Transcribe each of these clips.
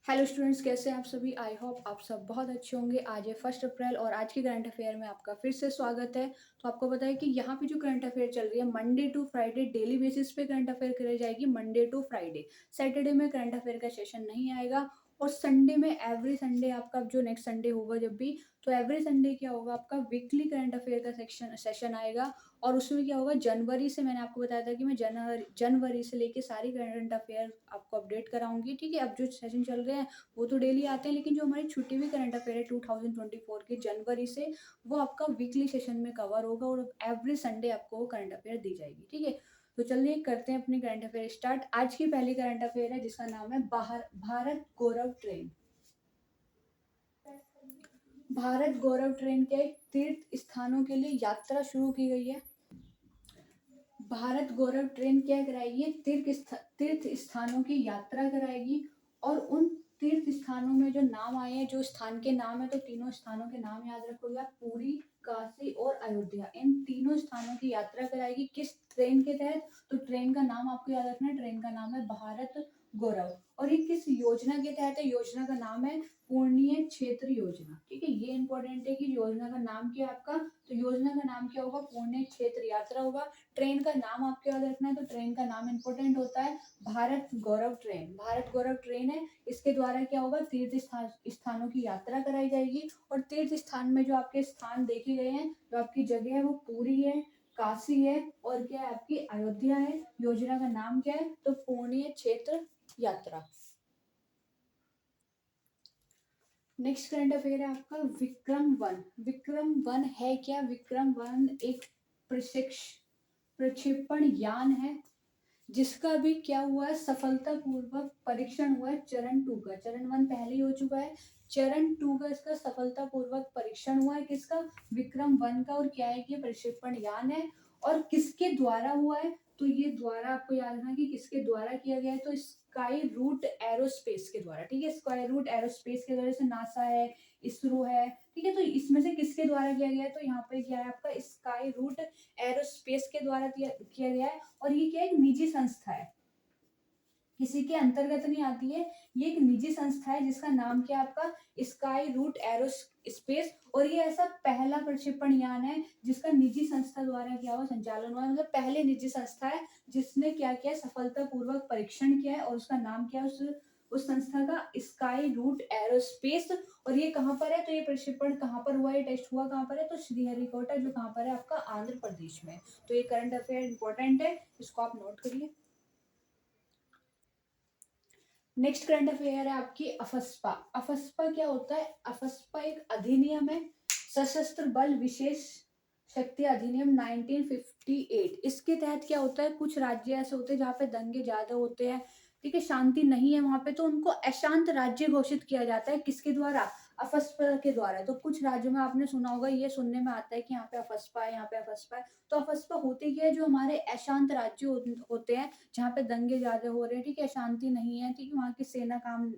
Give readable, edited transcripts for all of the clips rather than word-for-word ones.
Hello students, कैसे हैं आप सभी। आई होप आप सब बहुत अच्छे होंगे। आज है 1 अप्रैल और आज की करंट अफेयर में आपका फिर से स्वागत है। तो आपको पता है कि यहाँ पे जो करंट अफेयर चल रही है Monday to Friday daily basis पे करंट अफेयर कराई जाएगी। मंडे टू फ्राइडे, सैटरडे में करंट अफेयर का सेशन नहीं आएगा। और संडे में एवरी संडे आपका जो नेक्स्ट संडे होगा जब भी, तो एवरी संडे क्या होगा, आपका वीकली करंट अफेयर का सेशन आएगा। और उसमें क्या होगा, जनवरी से मैंने आपको बताया था कि मैं जनवरी से लेके सारी करंट अफेयर आपको अपडेट कराऊंगी। ठीक है, अब जो सेशन चल रहे हैं वो तो डेली आते हैं, लेकिन जो हमारी छुट्टी हुई करंट अफेयर है 2024 के जनवरी से, वो आपका वीकली सेशन में कवर होगा और एवरी संडे आपको वो करंट अफेयर दी जाएगी। ठीक है, तो चलिए करते हैं अपनी करंट अफेयर स्टार्ट। आज की पहली करंट अफेयर है जिसका नाम है भारत गौरव ट्रेन। भारत गौरव ट्रेन के तीर्थ स्थानों के लिए यात्रा शुरू की गई है। भारत गौरव ट्रेन क्या कराएगी, तीर्थ स्थानों की यात्रा कराएगी। और उन तीर्थ स्थानों में जो नाम आए हैं, जो स्थान के नाम है, तो तीनों स्थानों के नाम याद रखोगे आप, पुरी, काशी और अयोध्या। इन तीनों स्थानों की यात्रा कराएगी किस ट्रेन के तहत, तो ट्रेन का नाम आपको याद रखना है। ट्रेन का नाम है भारत गौरव। और ये किस योजना के तहत है, योजना का नाम है पूर्णीय क्षेत्र योजना। ठीक है, ये इंपॉर्टेंट है कि योजना का नाम क्या है आपका, तो योजना का नाम क्या होगा, पूर्णीय क्षेत्र यात्रा होगा। ट्रेन का नाम आपको याद रखना है, तो ट्रेन का नाम इंपॉर्टेंट होता है भारत गौरव ट्रेन। भारत गौरव ट्रेन है, इसके द्वारा क्या होगा, स्थानों की यात्रा कराई जाएगी। और तीर्थ स्थान में जो आपके स्थान देखे गए हैं, जो आपकी जगह है, वो पूरी है, काशी है और क्या है, आपकी अयोध्या है। योजना का नाम क्या है, तो पूर्णीय क्षेत्र यात्रा। नेक्स्ट करंट अफेयर है आपका विक्रम 1। विक्रम 1 है क्या, विक्रम 1 एक प्रक्षेपण यान है जिसका भी क्या हुआ है, सफलतापूर्वक परीक्षण हुआ है। चरण 2 का, चरण 1 पहले ही हो चुका है, चरण 2 का इसका सफलतापूर्वक परीक्षण हुआ है। किसका, विक्रम 1 का। और क्या है कि ये प्रक्षेपण यान है और किसके द्वारा हुआ है, तो ये द्वारा आपको याद रखना कि किसके द्वारा किया गया है, तो स्काई रूट एरोस्पेस के द्वारा। ठीक है, स्काई रूट एरोस्पेस के द्वारा, जैसे नासा है, इसरो है। ठीक है, तो इसमें से किसके द्वारा किया गया है, तो यहाँ पे क्या है आपका, स्काई रूट एरोस्पेस के द्वारा किया गया है। और ये क्या है, एक निजी संस्था है, किसी के अंतर्गत नहीं आती है। ये एक निजी संस्था है जिसका नाम क्या है आपका, स्काई रूट एरोस्पेस। और ये ऐसा पहला प्रक्षेपण यान है जिसका निजी संस्था द्वारा क्या हुआ, संचालन हुआ है। मतलब पहले निजी संस्था है जिसने क्या किया, सफलतापूर्वक परीक्षण किया है। और उसका नाम क्या है, उस संस्था का स्काई रूट एरोस्पेस। और ये कहाँ पर है, तो ये प्रक्षेपण कहाँ पर हुआ, ये टेस्ट हुआ कहाँ पर है, तो श्रीहरिकोटा, जो कहाँ पर है आपका, आंध्र प्रदेश में। तो ये करंट अफेयर इंपॉर्टेंट है, इसको आप नोट करिए। नेक्स्ट करंट अफेयर है आपकी अफस्पा। अफस्पा क्या होता है, अफस्पा एक अधिनियम है, सशस्त्र बल विशेष शक्ति अधिनियम 1958। इसके तहत क्या होता है, कुछ राज्य ऐसे होते हैं जहाँ पे दंगे ज्यादा होते हैं, ठीक है, शांति नहीं है वहां पे, तो उनको अशांत राज्य घोषित किया जाता है। किसके द्वारा, अफस्पा के द्वारा। तो कुछ राज्यों में आपने सुना होगा, ये सुनने में आता है कि यहाँ पे अफस्पा है, यहाँ पे अफस्पा है। तो अफस्पा होती क्या है, जो हमारे अशांत राज्य होते हैं, जहाँ पे दंगे ज्यादा हो रहे हैं, ठीक है, शांति नहीं है, ठीक है, वहाँ की सेना काम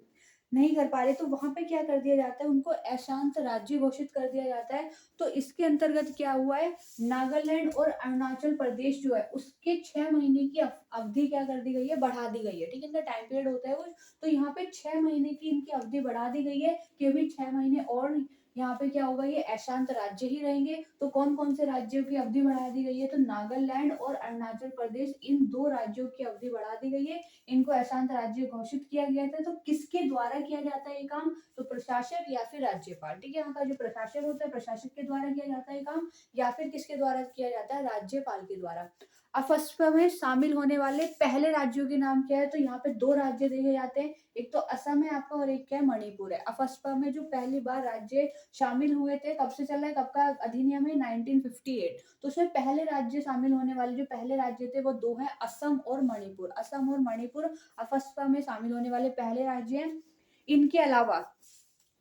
नहीं कर पा रही, तो वहां पे क्या कर दिया जाता है, उनको अशांत राज्य घोषित कर दिया जाता है। तो इसके अंतर्गत क्या हुआ है, नागालैंड और अरुणाचल प्रदेश जो है उसके 6 महीने की अवधि क्या कर दी गई है, बढ़ा दी गई है। ठीक है, इनका टाइम पीरियड होता है वो, तो यहाँ पे 6 महीने की इनकी अवधि बढ़ा दी गई है कि अभी 6 महीने और यहाँ पे क्या होगा, ये अशांत राज्य ही रहेंगे। तो कौन कौन से राज्यों की अवधि बढ़ा दी गई है, तो नागालैंड और अरुणाचल प्रदेश, इन 2 राज्यों की अवधि बढ़ा दी गई है। इनको अशांत राज्य घोषित किया गया था। तो किसके द्वारा किया जाता है ये काम, तो प्रशासक या फिर राज्यपाल। ठीक है, यहाँ का जो प्रशासक होता है, प्रशासक के द्वारा किया जाता है काम, या फिर किसके द्वारा किया जाता है, राज्यपाल के द्वारा। अफस्पा में शामिल होने वाले पहले राज्यों के नाम क्या है, तो यहाँ पे 2 राज्य देखे जाते हैं, एक तो असम है आपका और एक क्या है, मणिपुर है। अफस्पा में जो पहली बार राज्य शामिल हुए थे, कब से चल रहा है, कब का अधिनियम है, 1958। तो उसमें पहले राज्य शामिल होने वाले जो पहले राज्य थे वो 2 हैं, असम और मणिपुर। असम और मणिपुर अफस्पा में शामिल होने वाले पहले राज्य हैं। इनके अलावा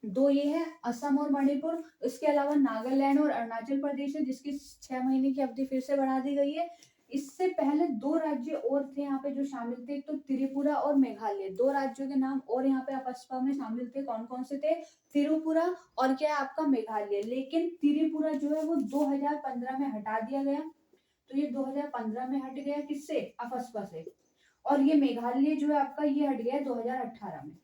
2 ये है, असम और मणिपुर। इसके अलावा नागालैंड और अरुणाचल प्रदेश है, जिसकी 6 महीने की अवधि फिर से बढ़ा दी गई है। इससे पहले 2 राज्य और थे यहाँ पे जो शामिल थे, एक तो त्रिपुरा और मेघालय। 2 राज्यों के नाम और यहाँ पे अफस्पा में शामिल थे, कौन कौन से थे, त्रिपुरा और क्या है आपका, मेघालय। लेकिन त्रिपुरा जो है वो 2015 में हटा दिया गया। तो ये 2015 में हट गया, किससे, अफस्पा से। और ये मेघालय जो है आपका, ये हट गया 2018 में।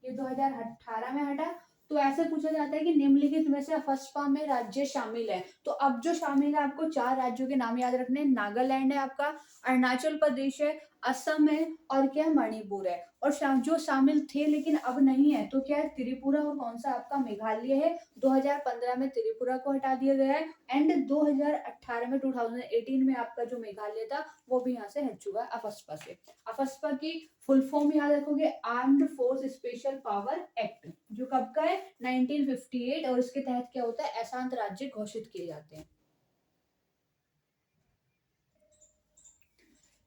ये 2018 में हटा। तो ऐसे पूछा जाता है कि निम्नलिखित में से अफस्पा में राज्य शामिल है। तो अब जो शामिल है, आपको 4 राज्यों के नाम याद रखने हैं। नागालैंड है आपका, अरुणाचल प्रदेश है, असम है, और क्या मणिपुर है। और जो शामिल थे लेकिन अब नहीं है तो क्या है, त्रिपुरा और कौन सा आपका मेघालय है। 2015 में त्रिपुरा को हटा दिया गया है एंड 2018 में 2018 में आपका जो मेघालय था वो भी यहाँ से हट चुका है अफस्पा से। अफस्पा की फुल फॉर्म याद रखोगे, armed force special power act, जो कब का है 1958, और इसके तहत क्या होता है, अशांत राज्य घोषित किए जाते हैं।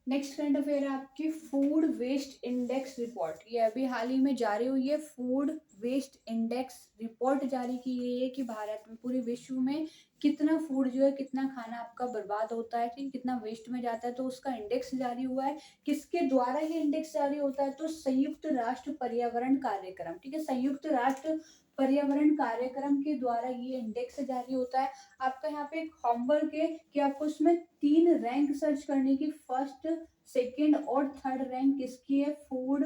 नेक्स्ट करंट अफेयर है आपकी फूड वेस्ट इंडेक्स रिपोर्ट। ये अभी हाल ही में जारी हुई है। फूड वेस्ट इंडेक्स रिपोर्ट जारी की गई है कि भारत में, पूरे विश्व में कितना फूड जो है, कितना खाना आपका बर्बाद होता है, ठीक, कितना वेस्ट में जाता है, तो उसका इंडेक्स जारी हुआ है। किसके द्वारा ये इंडेक्स जारी होता है, तो संयुक्त राष्ट्र पर्यावरण कार्यक्रम, ठीक है, संयुक्त राष्ट्र पर्यावरण कार्यक्रम के द्वारा ये इंडेक्स जारी होता है। आपका यहाँ पे एक होमवर्क है कि आपको उसमें 3 रैंक सर्च करने की, फर्स्ट, सेकंड और थर्ड रैंक किसकी है फूड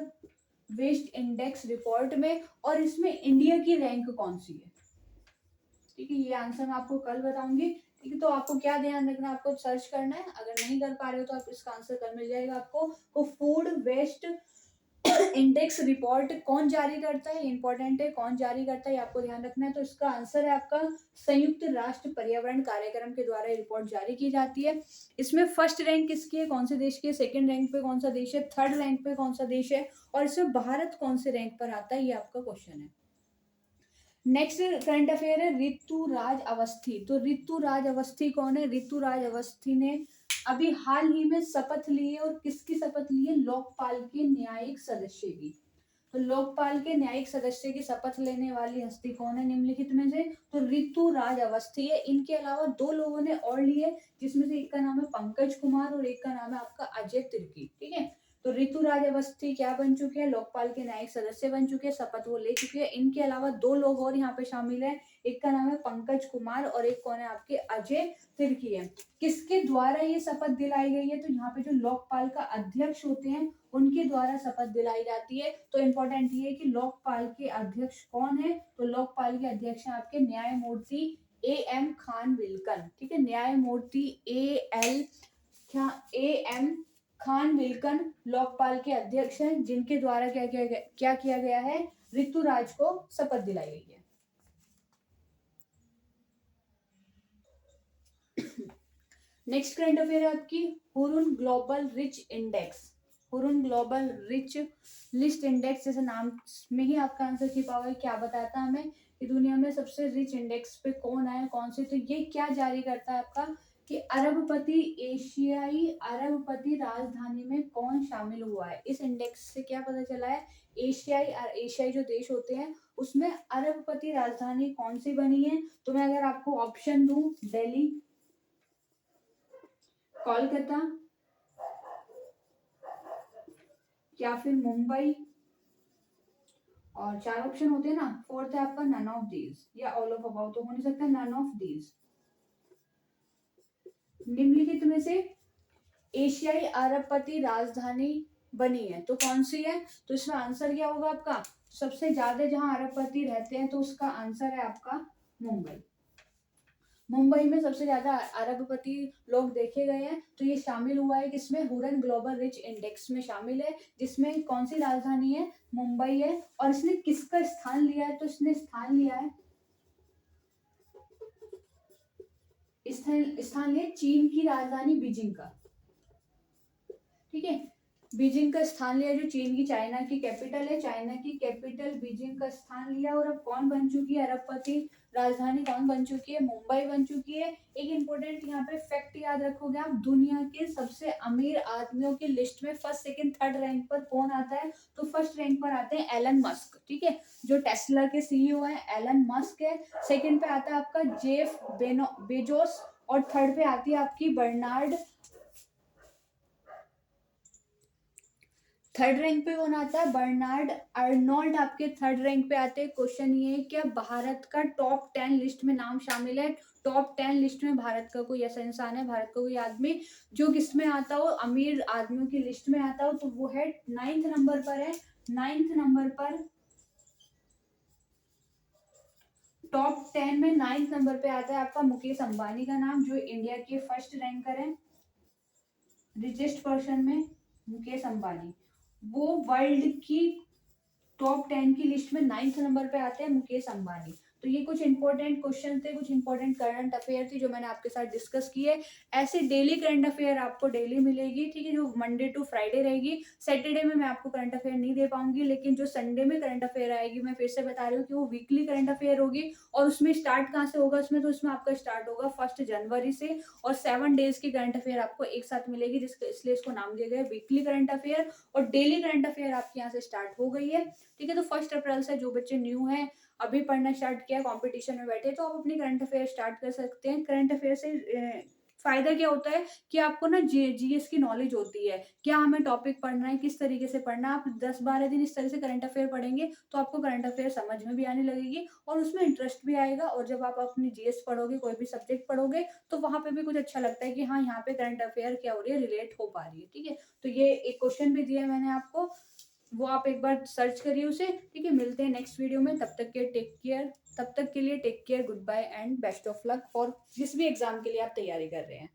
वेस्ट इंडेक्स रिपोर्ट में, और इसमें इंडिया की रैंक कौन सी है। ठीक है, ये आंसर मैं आपको कल बताऊंगी। ठीक है, तो आपको क्या ध्यान रखना है, आपको सर्च करना है। अगर नहीं कर पा रहे हो तो आप इसका आंसर कल मिल जाएगा आपको। तो फूड वेस्ट इंडेक्स रिपोर्ट कौन जारी करता है, इंपॉर्टेंट है, कौन जारी करता है, आपको ध्यान रखना है। तो इसका आंसर है आपका संयुक्त राष्ट्र पर्यावरण कार्यक्रम के द्वारा रिपोर्ट जारी की जाती है। इसमें फर्स्ट रैंक किसकी है, कौन से देश की है, सेकंड रैंक पे कौन सा देश है, थर्ड रैंक पे कौन सा देश है, और इसमें भारत कौन से रैंक पर आता है, ये आपका क्वेश्चन है। नेक्स्ट करंट अफेयर है ऋतुराज अवस्थी। तो ऋतुराज अवस्थी कौन है, ऋतुराज अवस्थी ने अभी हाल ही में शपथ ली है, और किसकी शपथ ली है, लोकपाल के न्यायिक सदस्य की। तो लोकपाल के न्यायिक सदस्य की शपथ लेने वाली हस्ती कौन है निम्नलिखित में से, तो ऋतुराज अवस्थी है। इनके अलावा 2 लोगों ने और लिए, जिसमें से एक का नाम है पंकज कुमार और एक का नाम है आपका अजय तिर्की। ठीक है, तो ऋतुराज अवस्थी क्या बन चुके हैं, लोकपाल के न्यायिक सदस्य बन चुके हैं, शपथ वो ले चुके हैं। इनके अलावा 2 लोग और यहाँ पे शामिल है, एक का नाम है पंकज कुमार और एक कौन है आपके अजय तिर्की है। किसके द्वारा ये शपथ दिलाई गई है, तो यहाँ पे जो लोकपाल का अध्यक्ष होते हैं उनके द्वारा शपथ दिलाई जाती है। तो इम्पोर्टेंट ये है कि लोकपाल के अध्यक्ष कौन है, तो लोकपाल के अध्यक्ष हैं आपके न्यायमूर्ति AM खानविलकर। ठीक है, न्यायमूर्ति AM खानविलकर लोकपाल के अध्यक्ष हैं, जिनके द्वारा क्या किया गया है, ऋतुराज को शपथ दिलाई गई है। नेक्स्ट करंट अफेयर है आपकी Hurun global rich index. Hurun global rich list index, जैसे नाम में ही आपका आंसर छिपा हुआ है, क्या बताता है हमें कि दुनिया में सबसे रिच इंडेक्स पे कौन आया, कौन से। तो ये क्या जारी करता है आपका कि अरबपति एशियाई अरबपति राजधानी में कौन शामिल हुआ है। इस इंडेक्स से क्या पता चला है, एशियाई जो देश होते हैं उसमें अरबपति राजधानी कौन सी बनी है। तो मैं अगर आपको ऑप्शन दूं, दिल्ली, कोलकाता या फिर मुंबई, और 4 ऑप्शन होते हैं ना, फोर्थ है आपका नन ऑफ दीज या ऑल ऑफ अबाउ, तो हो नहीं सकता नन ऑफ दीज। निम्नलिखित में से एशियाई अरबपति राजधानी बनी है तो कौन सी है, तो इसमें आंसर क्या होगा आपका, सबसे ज्यादा जहां अरबपति रहते हैं तो उसका आंसर है आपका मुंबई। मुंबई में सबसे ज्यादा अरबपति लोग देखे गए हैं। तो ये शामिल हुआ है किसमें, हुरन ग्लोबल रिच इंडेक्स में शामिल है, जिसमें कौन सी राजधानी है, मुंबई है। और इसने किसका स्थान लिया है, तो इसने स्थान लिया है, स्थान लिया चीन की राजधानी बीजिंग का। ठीक है, बीजिंग का स्थान लिया, जो चीन की, चाइना की कैपिटल है, चाइना की कैपिटल बीजिंग का स्थान लिया। और अब कौन बन चुकी है अरबपति राजधानी, कौन बन चुकी है, मुंबई बन चुकी है। एक इंपॉर्टेंट यहाँ पे फैक्ट याद रखोगे आप, दुनिया के सबसे अमीर आदमियों की लिस्ट में फर्स्ट, सेकंड, थर्ड रैंक पर कौन आता है, तो फर्स्ट रैंक पर आते हैं एलन मस्क। ठीक है, जो टेस्ला के CEO हैं एलन मस्क है। सेकंड पे आता है आपका जेफ बेजोस, और थर्ड पे आती है आपकी बर्नार्ड। थर्ड रैंक पे कौन आता है, बर्नार्ड अर्नोल्ड आपके थर्ड रैंक पे आते हैं। क्वेश्चन ये है, क्या भारत का टॉप 10 लिस्ट में नाम शामिल है, टॉप 10 लिस्ट में भारत का कोई ऐसा इंसान है, भारत का कोई आदमी जो किसमें आता हो, अमीर आदमियों की लिस्ट में आता हो, तो वो है 9th नंबर पर है, 9th नंबर पर टॉप 10 में 9th नंबर पे आता है आपका मुकेश अंबानी का नाम, जो इंडिया के फर्स्ट रैंकर है रिचेस्ट पर्सन में। मुकेश अंबानी वो वर्ल्ड की टॉप 10 की लिस्ट में 9th नंबर पे आते हैं मुकेश अंबानी। तो ये कुछ इंपॉर्टेंट क्वेश्चन थे, कुछ इंपॉर्टेंट करंट अफेयर थी जो मैंने आपके साथ डिस्कस की है। ऐसे डेली करंट अफेयर आपको डेली मिलेगी, ठीक है, जो मंडे टू फ्राइडे रहेगी। सैटरडे में मैं आपको करंट अफेयर नहीं दे पाऊंगी, लेकिन जो संडे में करंट अफेयर आएगी, मैं फिर से बता रही हूँ कि वो वीकली करंट अफेयर होगी। और उसमें स्टार्ट कहाँ से होगा, उसमें तो उसमें आपका स्टार्ट होगा 1 जनवरी से, और 7 डेज की करंट अफेयर आपको एक साथ मिलेगी, जिसके इसलिए इसको नाम दिया गया है वीकली करंट अफेयर। और डेली करंट अफेयर आपके यहाँ से स्टार्ट हो गई है, ठीक है। तो 1 अप्रैल से जो बच्चे न्यू हैं, अभी पढ़ना स्टार्ट किया, कंपटीशन में बैठे, तो आप अपनी करंट अफेयर स्टार्ट कर सकते हैं। करंट अफेयर से फायदा क्या होता है कि आपको ना जीएस की नॉलेज होती है, क्या हमें टॉपिक पढ़ना है, किस तरीके से पढ़ना है। आप 10-12 दिन इस तरह से करंट अफेयर पढ़ेंगे तो आपको करंट अफेयर समझ में भी आने लगेगी और उसमें इंटरेस्ट भी आएगा। और जब आप अपनी जीएस पढ़ोगे, कोई भी सब्जेक्ट पढ़ोगे, तो वहां पे भी कुछ अच्छा लगता है कि हाँ, यहाँ पे करंट अफेयर क्या हो रही है, रिलेट हो पा रही है, ठीक है। तो ये एक क्वेश्चन भी दिया मैंने आपको, वो आप एक बार सर्च करिए उसे, ठीक है। मिलते हैं नेक्स्ट वीडियो में, तब तक के टेक केयर, तब तक के लिए take care, goodbye and best of luck for जिस भी एग्जाम के लिए आप तैयारी कर रहे हैं।